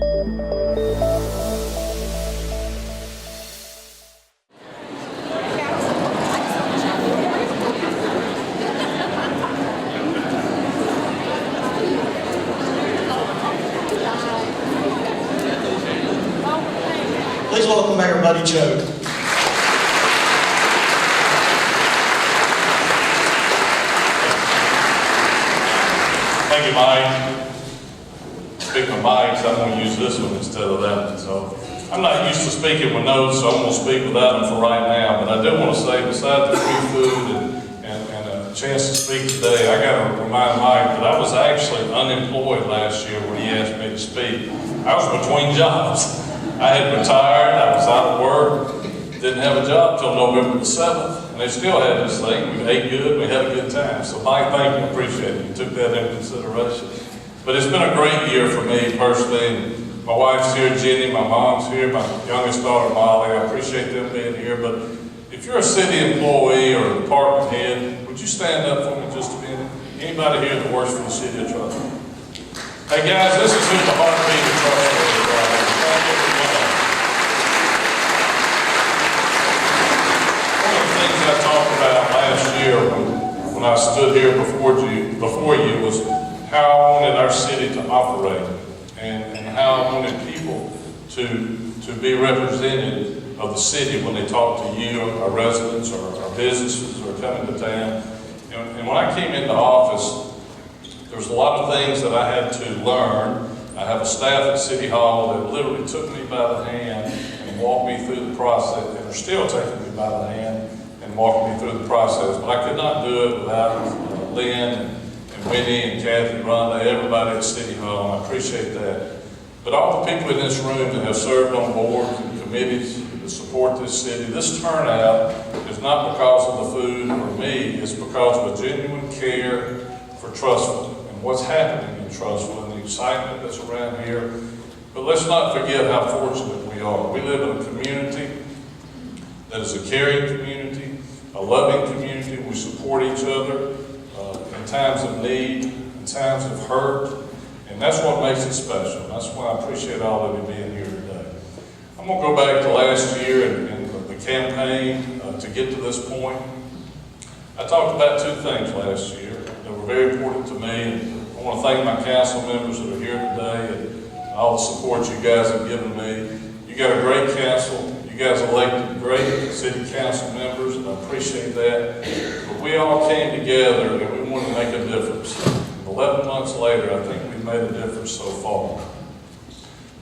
Please welcome Mayor Buddy Choate. Thank you, Mike. Speaking of mics, I'm going to use this one instead of that one. So I'm not used to speaking with notes, so I'm going to speak without them for right now. But I do want to say, besides the free food and a chance to speak today, I got to remind Mike that I was actually unemployed last year when he asked me to speak. I was between jobs. I had retired, I was out of work, didn't have a job till November the 7th, and they still had this thing. We ate good, we had a good time. So Mike, thank you, appreciate it. You took that into consideration. But it's been a great year for me personally, and my wife's here, Jenny, my mom's here, my youngest daughter, Molly. I appreciate them being here. But if you're a city employee or a department head, would you stand up for me just a minute? Anybody here that works for the city of Trussville? Hey guys, this is who the heartbeat of Trussville is right here. Thank you very much. One of the things I talked about last year when I stood here before you was how I wanted our city to operate and how I wanted people to be representative of the city when they talk to you, our residents, or our businesses, or coming to town. And when I came into office, there's a lot of things that I had to learn. I have a staff at City Hall that literally took me by the hand and walked me through the process, and are still taking me by the hand and walking me through the process. But I could not do it without Lynn and Winnie and Kathy, Rhonda, everybody at City Hall, and I appreciate that. But all the people in this room that have served on boards and committees that support this city, this turnout is not because of the food or me, it's because of a genuine care for Trussville and what's happening in Trussville and the excitement that's around here. But let's not forget how fortunate we are. We live in a community that is a caring community, a loving community. We support each other in times of need, in times of hurt, and that's what makes it special. That's why I appreciate all of you being here today. I'm going to go back to last year and the campaign to get to this point. I talked about two things last year that were very important to me, and I want to thank my council members that are here today and all the support you guys have given me. You got a great council. You guys elected great city council members, and I appreciate that. But we all came together and we wanted to make a difference. 11 months later, I think we've made a difference so far.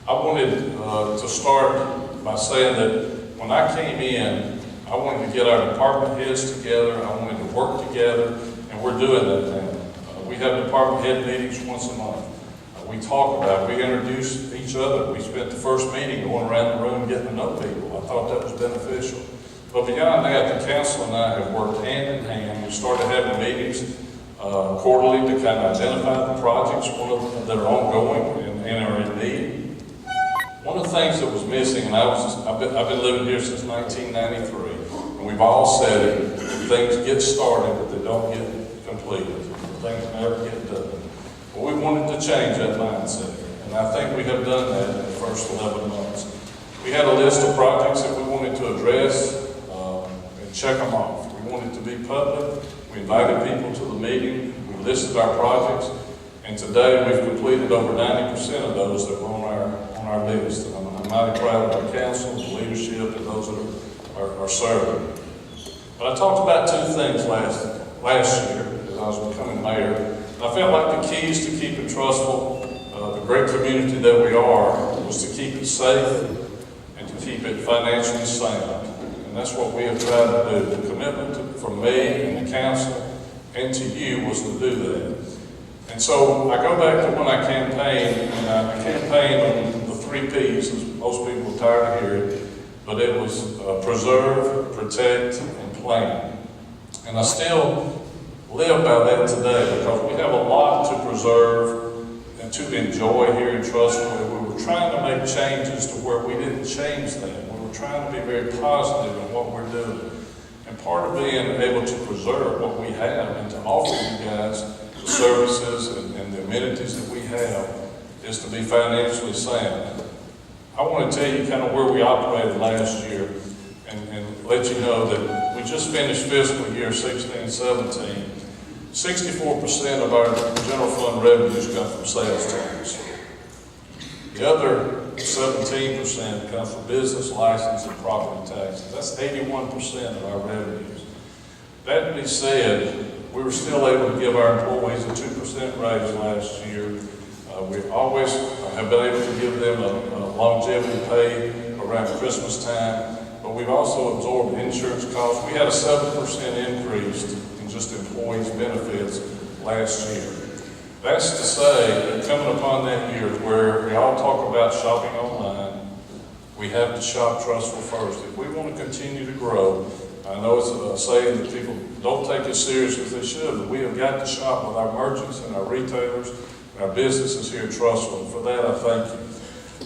I wanted to start by saying that when I came in, I wanted to get our department heads together. I wanted to work together, and we're doing that now. We have department head meetings once a month. We talk about it. We introduce each other. We spent the first meeting going around the room getting to know people. I thought that was beneficial. But beyond that, the council and I have worked hand in hand. We started having meetings quarterly to kind of identify the projects that are ongoing and are in need. One of the things that was missing, and I've been living here since 1993, and we've all said it, things get started, but they don't get completed. Things never get done. Well, we wanted to change that mindset, and I think we have done that in the first 11 months. We had a list of projects that we wanted to address and check them off. We wanted to be public. We invited people to the meeting. We listed our projects, and today we've completed over 90% of those that were on our list. And I'm mighty proud of our council, the leadership, and those that are serving. But I talked about two things last year as I was becoming mayor. I felt like the keys to keeping Trussville, the great community that we are, was to keep it safe and to keep it financially sound. And that's what we have tried to do. The commitment from me and the council and to you was to do that. And so I go back to when I campaigned, and I campaigned on the 3 Ps, as most people are tired of hearing, but it was preserve, protect, and plan. And I still live by that today because we have a lot to preserve and to enjoy here in Trussville. And we were trying to make changes to where we didn't change that. We were trying to be very positive in what we're doing. And part of being able to preserve what we have and to offer you guys the services and the amenities that we have is to be financially sound. I want to tell you kind of where we operated last year and let you know that we just finished fiscal year 16-17. 64% of our general fund revenues come from sales tax. The other 17% comes from business license and property taxes. That's 81% of our revenues. That being said, we were still able to give our employees a 2% raise last year. We always have been able to give them a longevity pay around Christmas time, but we've also absorbed insurance costs. We had a 7% increase in just employees' benefits last year. That's to say that coming upon that year where we all talk about shopping online, we have to shop trustful first. If we want to continue to grow, I know it's a saying that people don't take as serious as they should, but we have got to shop with our merchants and our retailers and our businesses here trustful. And for that, I thank you.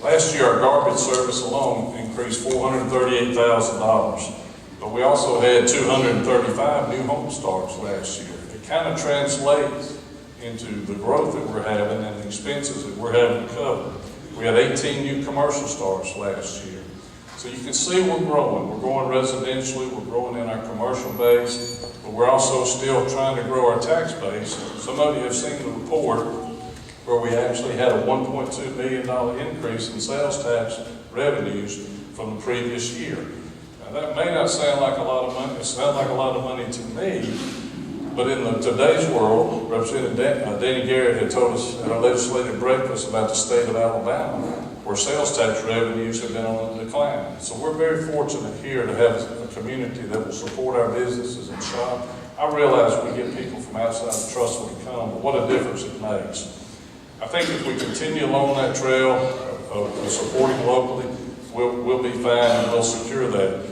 Last year, our garbage service alone increased $438,000, but we also had 235 new home starts last year. It kind of translates into the growth that we're having and the expenses that we're having to cover. We had 18 new commercial starts last year. So you can see we're growing. We're growing residentially, we're growing in our commercial base, but we're also still trying to grow our tax base. Some of you have seen the report where we actually had a $1.2 million increase in sales tax revenues from the previous year. Now that may not sound like a lot of money, it sounds like a lot of money to me, but in today's world, Representative Danny Garrett had told us at our legislative breakfast about the state of Alabama, where sales tax revenues have been on the decline. So we're very fortunate here to have a community that will support our businesses and shop. I realize we get people from outside of Trustful to come, but what a difference it makes. I think if we continue along that trail of supporting locally, we'll be fine and we'll secure that.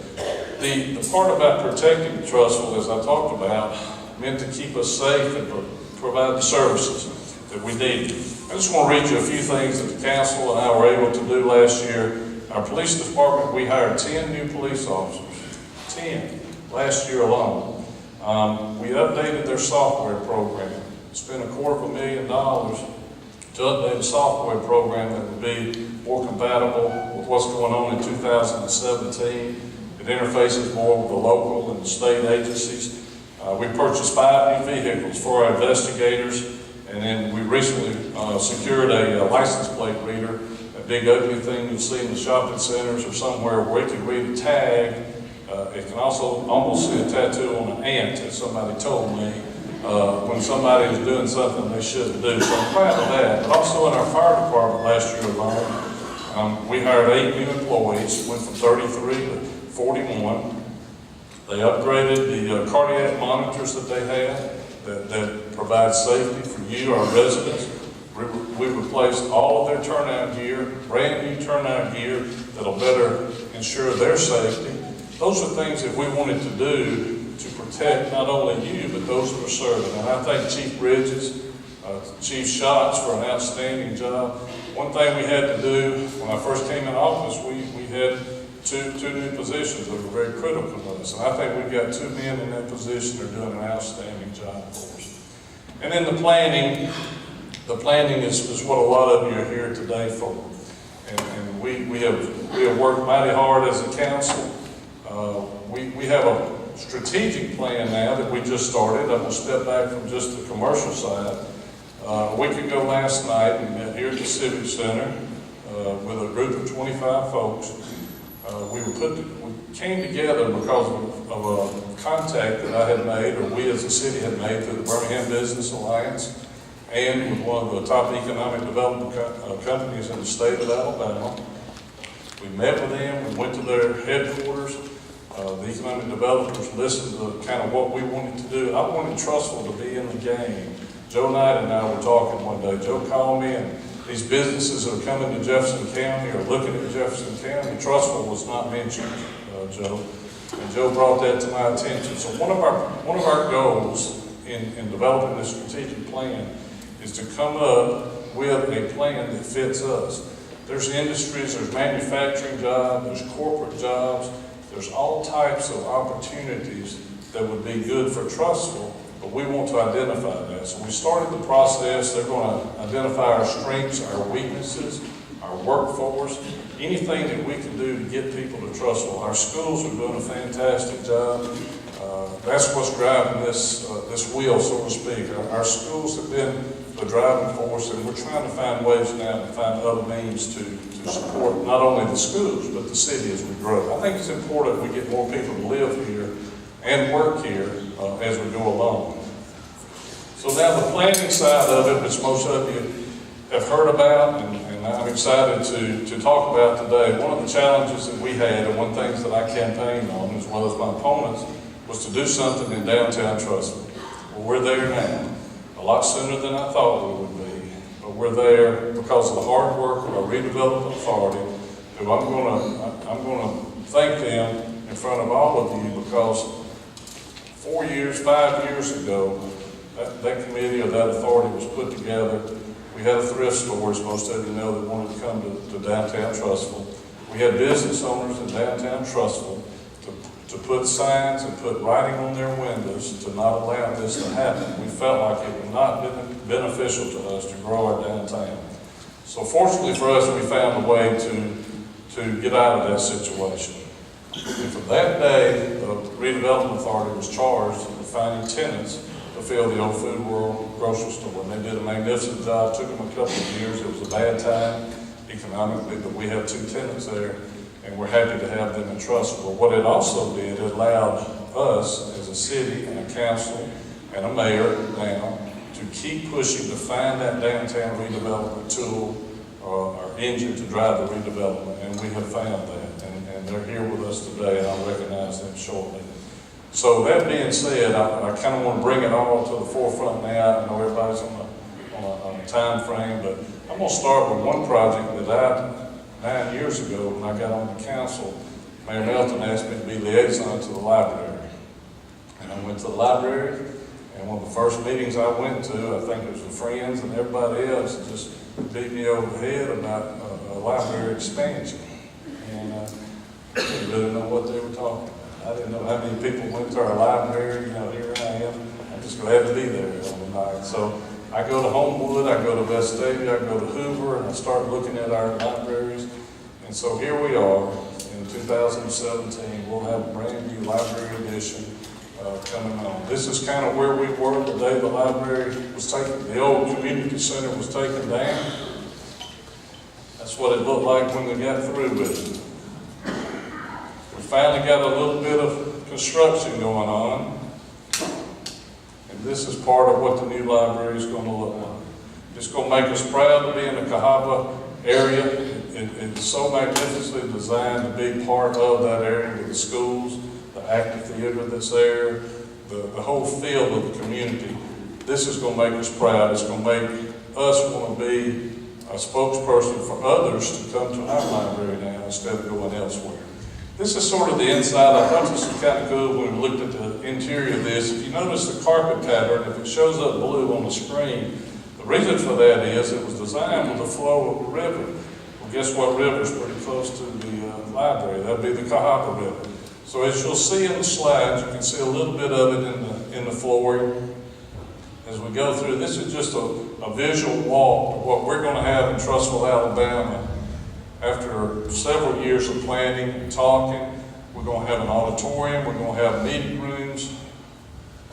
The part about protecting Trustful, as I talked about, meant to keep us safe and provide the services that we need. I just want to read you a few things that the council and I were able to do last year. Our police department, we hired 10 new police officers, 10 last year alone. We updated their software program, spent $250,000 to update a software program that would be more compatible with what's going on in 2017. It interfaces more with the local and the state agencies. We purchased 5 new vehicles for our investigators, and then we recently secured a license plate reader, a big ugly thing you'll see in the shopping centers or somewhere where it can read a tag. It can also almost see a tattoo on an ant, as somebody told me, when somebody is doing something they shouldn't do. So I'm proud of that. But also in our fire department last year alone, we hired 8 new employees, went from 33 to 41. They upgraded the cardiac monitors that they had that provide safety for you, our residents. We replaced all of their turnout gear, brand new turnout gear that'll better ensure their safety. Those are things that we wanted to do to protect not only you, but those that are serving. And I thank Chief Bridges, Chief Schatz for an outstanding job. One thing we had to do when I first came in office, we had two new positions that were very critical to us. And I think we've got 2 men in that position that are doing an outstanding job for us. And then the planning is what a lot of you are here today for. And we have worked mighty hard as a council. We have a strategic plan now that we just started. I'm going to step back from just the commercial side. A week ago last night, we met here at the Civic Center with a group of 25 folks. We came together because of a contact that I had made, or we as a city had made through the Birmingham Business Alliance and with one of the top economic development companies in the state of Alabama. We met with them, we went to their headquarters. The economic developers listened to kind of what we wanted to do. I wanted Trustful to be in the game. Joe Knight and I were talking one day. Joe called me, and these businesses that are coming to Jefferson County or looking at Jefferson County, Trustful was not mentioned, Joe. And Joe brought that to my attention. So one of our goals in developing this strategic plan is to come up with a plan that fits us. There's industries, there's manufacturing jobs, there's corporate jobs, there's all types of opportunities that would be good for Trustful but we want to identify that. So we started the process. They're going to identify our strengths, our weaknesses, our workforce, anything that we can do to get people to Trussville. Our schools are doing a fantastic job. That's what's driving this wheel, so to speak. Our schools have been the driving force, and we're trying to find ways now to find other means to support not only the schools, but the city as we grow. I think it's important we get more people to live here and work here as we go along. So now the planning side of it, which most of you have heard about, and I'm excited to talk about today. One of the challenges that we had, and one thing that I campaigned on, as well as my opponents, was to do something in downtown Trussville. Well, we're there now, a lot sooner than I thought we would be, but we're there because of the hard work of our redevelopment authority, who I'm going to thank them in front of all of you, because 5 years ago, that committee or that authority was put together. We had a thrift store, as most of you know, that wanted to come to downtown Trussville. We had business owners in downtown Trussville to put signs and put writing on their windows to not allow this to happen. We felt like it would not be beneficial to us to grow our downtown. So fortunately for us, we found a way to get out of that situation. And from that day, the redevelopment authority was charged with finding tenants to fill the old Food World grocery store. And they did a magnificent job. It took them a couple of years. It was a bad time economically, but we have 2 tenants there, and we're happy to have them in Trussville. But what it also did, it allowed us as a city and a council and a mayor now to keep pushing to find that downtown redevelopment tool or engine to drive the redevelopment, and we have found that. And they're here with us today, and I'll recognize them shortly. So that being said, I kind of want to bring it all to the forefront now. I know everybody's on a time frame, but I'm going to start with one project that 9 years ago, when I got on the council, Mayor Melton asked me to be liaison to the library. And I went to the library, and one of the first meetings I went to, I think it was with friends and everybody else, just beat me over the head about a library expansion. And I didn't really know what they were talking about. I didn't know how many people went to our library. You know, here I am. I'm just glad to be there on the night. So I go to Homewood, I go to Vestavia, I go to Hoover, and I start looking at our libraries. And so here we are in 2017. We'll have a brand new library edition coming on. This is kind of where we were the day the library was taken, the old community center was taken down. That's what it looked like when we got through with it. We finally got a little bit of construction going on. And this is part of what the new library is going to look like. It's going to make us proud to be in the Cahaba area. It's so magnificently designed to be part of that area with the schools, the active theater that's there, the whole feel of the community. This is going to make us proud. It's going to make us want to be a spokesperson for others to come to our library now instead of going elsewhere. This is sort of the inside. I thought this was kind of cool when we looked at the interior of this. If you notice the carpet pattern, if it shows up blue on the screen, the reason for that is it was designed with the flow of the river. Well, guess what river is pretty close to the library? That would be the Cahaba River. So as you'll see in the slides, you can see a little bit of it in the flooring. As we go through, this is just a visual walk of what we're going to have in Trussville, Alabama. After several years of planning and talking, we're going to have an auditorium, we're going to have meeting rooms,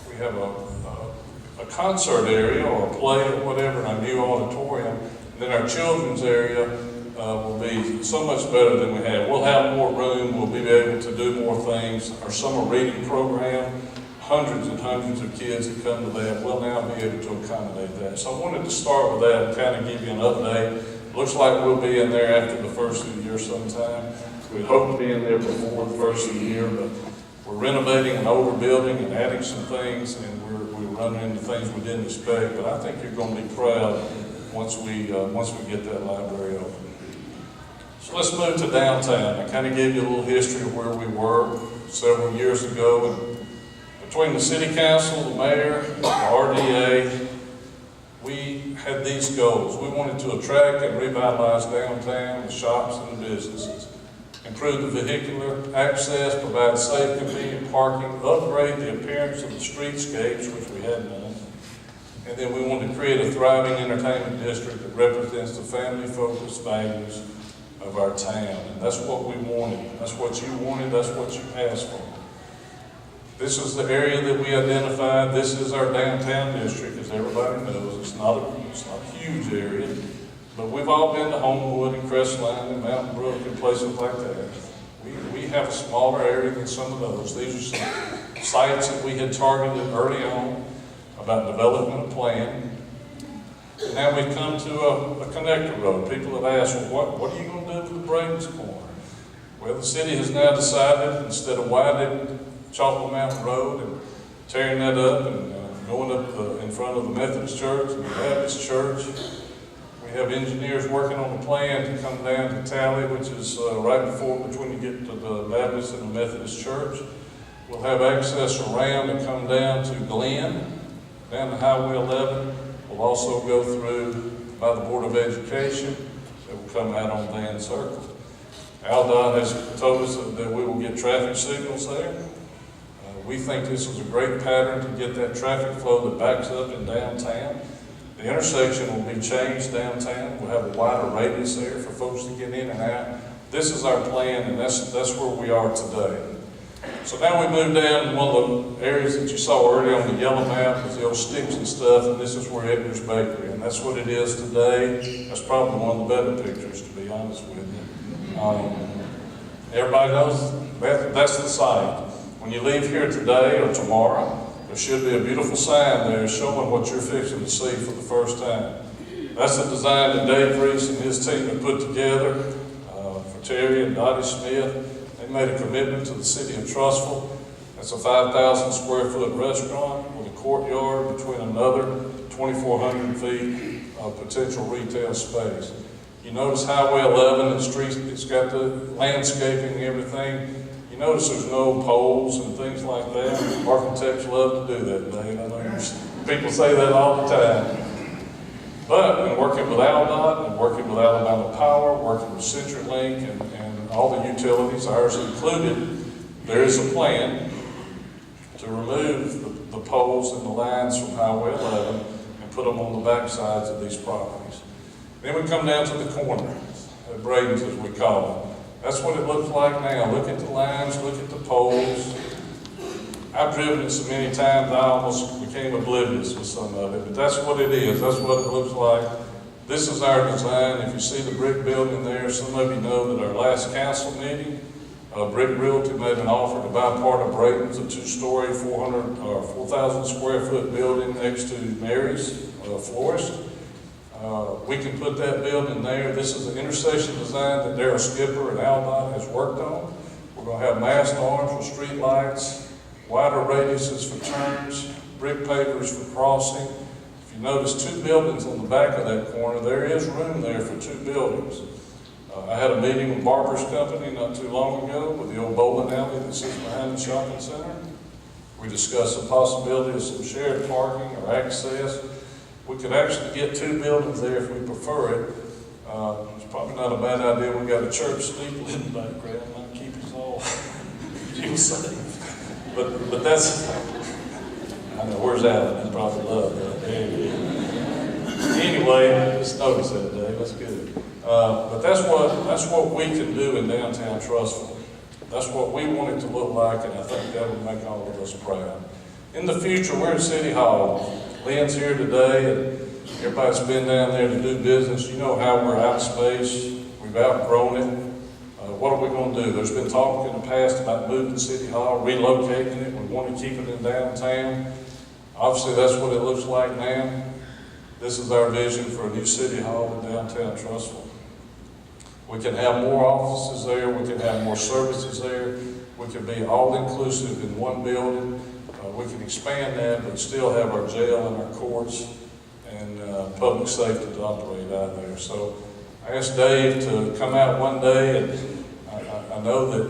we have a concert area or a play or whatever in our new auditorium. And then our children's area will be so much better than we have. We'll have more room, we'll be able to do more things. Our summer reading program, hundreds and hundreds of kids that come to that, we'll now be able to accommodate that. So I wanted to start with that and kind of give you an update. Looks like we'll be in there after the first of the year sometime. We hope to be in there before the first of the year, but we're renovating an older building and adding some things, and we're running into things we didn't expect. But I think you're going to be proud once we get that library open. So let's move to downtown. I kind of gave you a little history of where we were several years ago. And between the city council, the mayor, the RDA, we had these goals. We wanted to attract and revitalize downtown, the shops and the businesses, improve the vehicular access, provide safe, convenient parking, upgrade the appearance of the streetscapes, which we we had none. And then we wanted to create a thriving entertainment district that represents the family-focused values of our town. And that's what we wanted. That's what you wanted. That's what you asked for. This is the area that we identified. This is our downtown district, as everybody knows. It's not a huge area, but we've all been to Homewood and Crestline and Mountain Brook and places like that. We have a smaller area than some of those. These are some sites that we had targeted early on about developing a plan. And now we've come to a connector road. People have asked, well, what are you going to do with the Braden's Corner? Well, the city has now decided, instead of widening Chocolate Mountain Road and tearing that up and going up in front of the Methodist Church and the Baptist Church, we have engineers working on a plan to come down to Tally, which is right between you get to the Baptist and the Methodist Church. We'll have access around and come down to Glen, down to Highway 11. We'll also go through by the Board of Education. That will come out on Van Circle. AlDOT has told us that we will get traffic signals there. We think this is a great pattern to get that traffic flow that backs up in downtown. The intersection will be changed downtown. We'll have a wider radius there for folks to get in and out. This is our plan, and that's where we are today. So now we move down to one of the areas that you saw earlier on the yellow map with the old sticks and stuff, and this is where Edgar's Bakery, and that's what it is today. That's probably one of the better pictures, to be honest with you. Everybody knows that's the site. When you leave here today or tomorrow, there should be a beautiful sign there showing what you're fixing to see for the first time. That's the design that Dave Reese and his team have put together for Terry and Dottie Smith. They made a commitment to the city of Trussville. It's a 5,000 square foot restaurant with a courtyard between another 2,400 feet of potential retail space. You notice Highway 11 and streets, it's got the landscaping and everything. You notice there's no poles and things like that. Architects love to do that, Dave. I know people say that all the time. But in working with AlDOT and working with Alabama Power, working with CenturyLink and all the utilities, ours included, there is a plan to remove the poles and the lines from Highway 11 and put them on the back sides of these properties. Then we come down to the corner, at Braden's as we call it. That's what it looks like now. Look at the lines, look at the poles. I've driven it so many times I almost became oblivious with some of it, but that's what it is. That's what it looks like. This is our design. If you see the brick building there, some of you know that our last council meeting, Brick Realty made an offer to buy part of Braden's, a two-story, 4,000 square foot building next to Mary's Florist. We can put that building there. This is an intersection design that Darryl Skipper and AlDOT has worked on. We're going to have mast arms with street lights, wider radiuses for turns, brick pavers for crossing. If you notice two buildings on the back of that corner, there is room there for two buildings. I had a meeting with Barber's Company not too long ago with the old bowling alley that sits behind the shopping center. We discussed the possibility of some shared parking or access. We could actually get two buildings there if we prefer it. It's probably not a bad idea. We got a church steeple in the background. Might keep us all safe. But that's, I know, where's Alan? He probably love that. There he is. Anyway, just notice that, Dave. That's good. But that's what we can do in downtown Trussville. That's what we want it to look like, and I think that would make all of us proud. In the future, we're in City Hall. Lynn's here today, and everybody's been down there to do business. You know how we're out of space. We've outgrown it. What are we going to do? There's been talk in the past about moving City Hall, relocating it. We want to keep it in downtown. Obviously, that's what it looks like now. This is our vision for a new City Hall in downtown Trussville. We can have more offices there. We can have more services there. We can be all-inclusive in one building. We can expand that, but still have our jail and our courts and public safety to operate out of there. So I asked Dave to come out one day, and I know that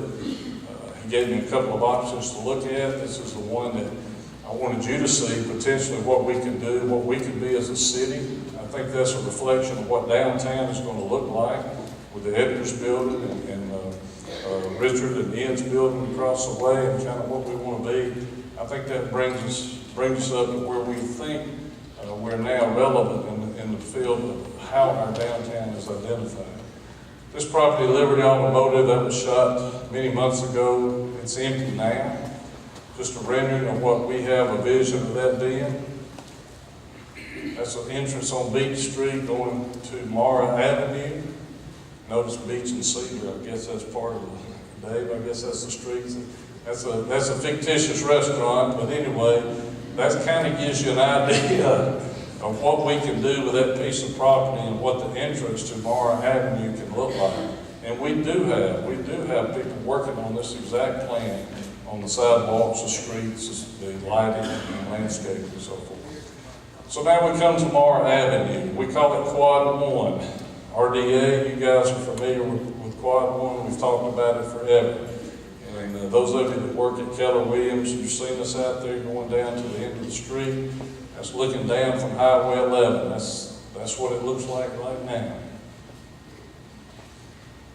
he gave me a couple of options to look at. This is the one that I wanted you to see, potentially what we can do, what we can be as a city. I think that's a reflection of what downtown is going to look like with the Edgar's building and Richard and Ian's building across the way, and kind of what we want to be. I think that brings us up to where we think we're now relevant in the field of how our downtown is identified. This property, Liberty Automotive, that was shot many months ago, it's empty now. Just a rendering of what we have a vision of that being. That's an entrance on Beach Street going to Mara Avenue. Notice Beach and Cedar, I guess that's part of the Dave, I guess that's the streets. That's a fictitious restaurant, but anyway, that kind of gives you an idea of what we can do with that piece of property and what the entrance to Mara Avenue can look like. And we do have people working on this exact plan on the sidewalks, the streets, the lighting, and landscaping and so forth. So now we come to Mara Avenue. We call it Quad 1. RDA, you guys are familiar with Quad 1. We've talked about it forever. And those of you that work at Keller Williams, you've seen us out there going down to the end of the street. That's looking down from Highway 11. That's what it looks like right now.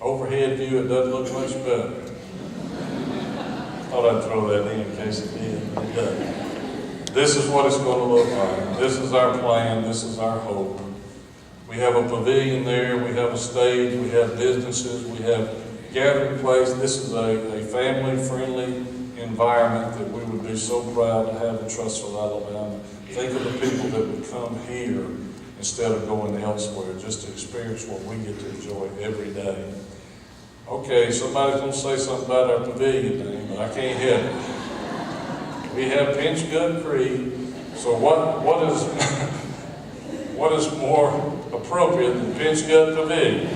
Overhead view, it doesn't look much better. Thought I'd throw that in case it did, but it doesn't. This is what it's going to look like. This is our plan. This is our hope. We have a pavilion there. We have a stage. We have businesses. We have gathering place. This is a family-friendly environment that we would be so proud to have in Trussville, Alabama. Think of the people that would come here instead of going elsewhere just to experience what we get to enjoy every day. Okay, somebody's going to say something about our pavilion thing, but I can't help it. We have Pinch Gut Creek, so what is what is more appropriate than Pinch Gut Pavilion?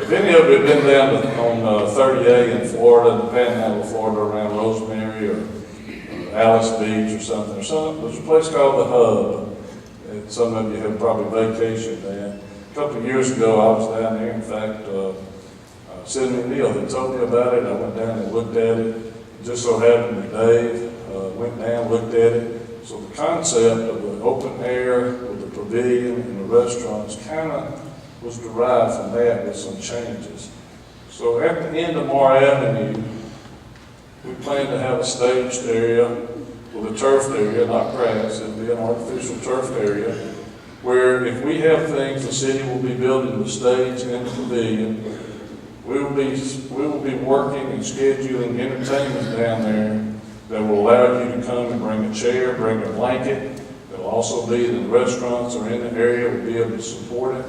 If any of you have been down on 30A in Florida, the Panhandle of Florida, around Rosemary or Alice Beach or something, there's a place called the Hub. And some of you have probably vacationed there. A couple of years ago, I was down there. In fact, Sidney Neal had told me about it. I went down and looked at it. It just so happened that Dave went down, looked at it. So the concept of the open air with the pavilion and the restaurants kind of was derived from that with some changes. So at the end of Mara Avenue, we plan to have a staged area with a turfed area, not grass. It'll be an artificial turfed area where if we have things, the city will be building the stage and the pavilion. We will be working and scheduling entertainment down there that will allow you to come and bring a chair, bring a blanket. There'll also be the restaurants are in the area, will be able to support it.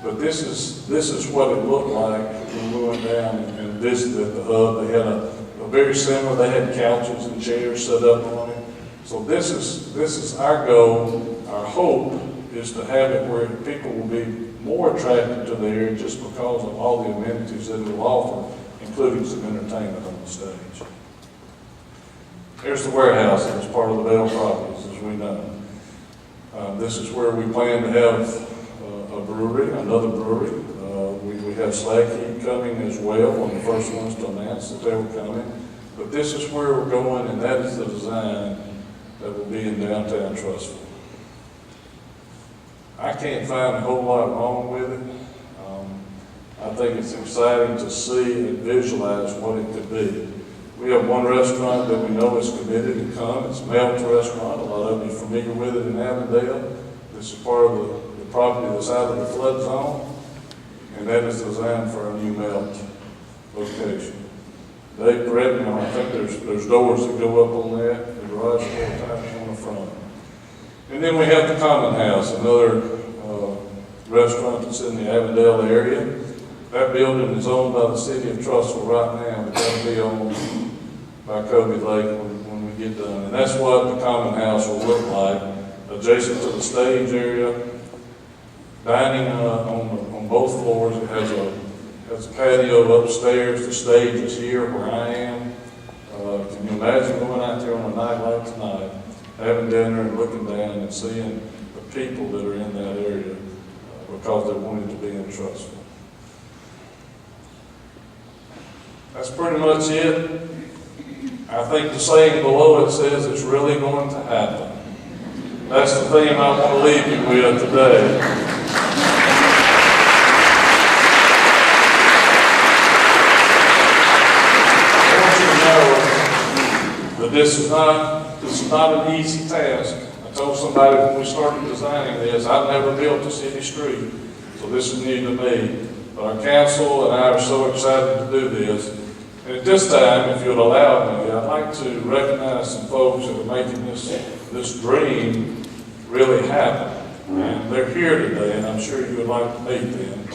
But this is what it looked like when we went down and visited the Hub. They had a very similar. They had couches and chairs set up on it. So this is our goal. Our hope is to have it where people will be more attracted to the area just because of all the amenities that it will offer, including some entertainment on the stage. Here's the warehouse that is part of the Bell properties, as we know. This is where we plan to have a brewery, another brewery. We have Slack Heat coming as well, one of the first ones to announce that they were coming. But this is where we're going, and that is the design that will be in downtown Trussville. I can't find a whole lot wrong with it. I think it's exciting to see and visualize what it could be. We have one restaurant that we know is committed to come. It's Mel's Restaurant. A lot of you are familiar with it in Avondale. This is part of the property that's out of the flood zone, and that is designed for a new Melt location. Dave, correct me, I think there's doors that go up on that, the garage door type on the front. And then we have the Common House, another restaurant that's in the Avondale area. That building is owned by the city of Trussville right now, but that'll be owned by Kobe Lake when we get done. And that's what the Common House will look like, adjacent to the stage area, dining on both floors. It has a patio upstairs. The stage is here where I am. Can you imagine going out there on a night like tonight, having dinner and looking down and seeing the people that are in that area because they wanted to be in Trussville? That's pretty much it. I think the saying below it says it's really going to happen. That's the theme I want to leave you with today. I want this is not an easy task. I told somebody when we started designing this, I've never built a city street, so this is new to me. But our council and I are so excited to do this. And at this time, if you'd allow me, I'd like to recognize some folks that are making this dream really happen. And they're here today, and I'm sure you would like to meet them.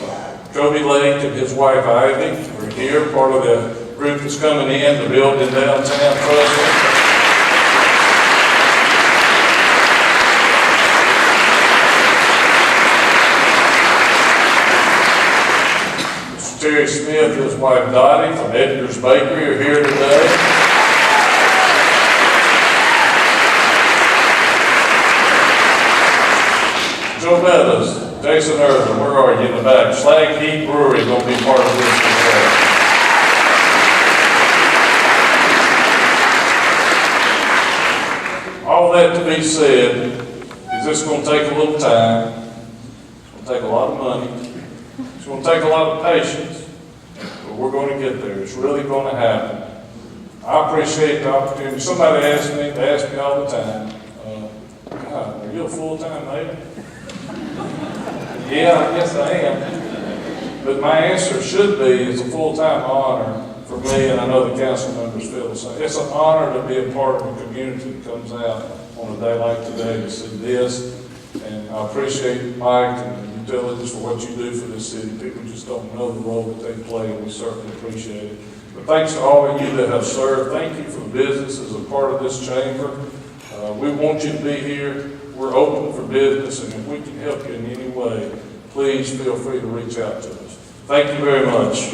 Kobe Lake and his wife Ivy are here, part of the group that's coming in to build in downtown Trussell. Terry Smith and his wife Dottie from Edgar's Bakery are here today. Joe Meadows, Jason Irvin, where are you in the back? Slag Heat Brewery is going to be part of this as well. All that to be said, is this going to take a little time? It's going to take a lot of money. It's going to take a lot of patience, but we're going to get there. It's really going to happen. I appreciate the opportunity. Somebody they ask me all the time, God, are you a full-time mayor? Yeah, I guess I am. But my answer should be, it's a full-time honor for me, and I know the council members feel the same. It's an honor to be a part of a community that comes out on a day like today to see this. And I appreciate Mike and the utilities for what you do for this city. People just don't know the role that they play, and we certainly appreciate it. But thanks to all of you that have served. Thank you for the business as a part of this chamber. We want you to be here. We're open for business, and if we can help you in any way, please feel free to reach out to us. Thank you very much.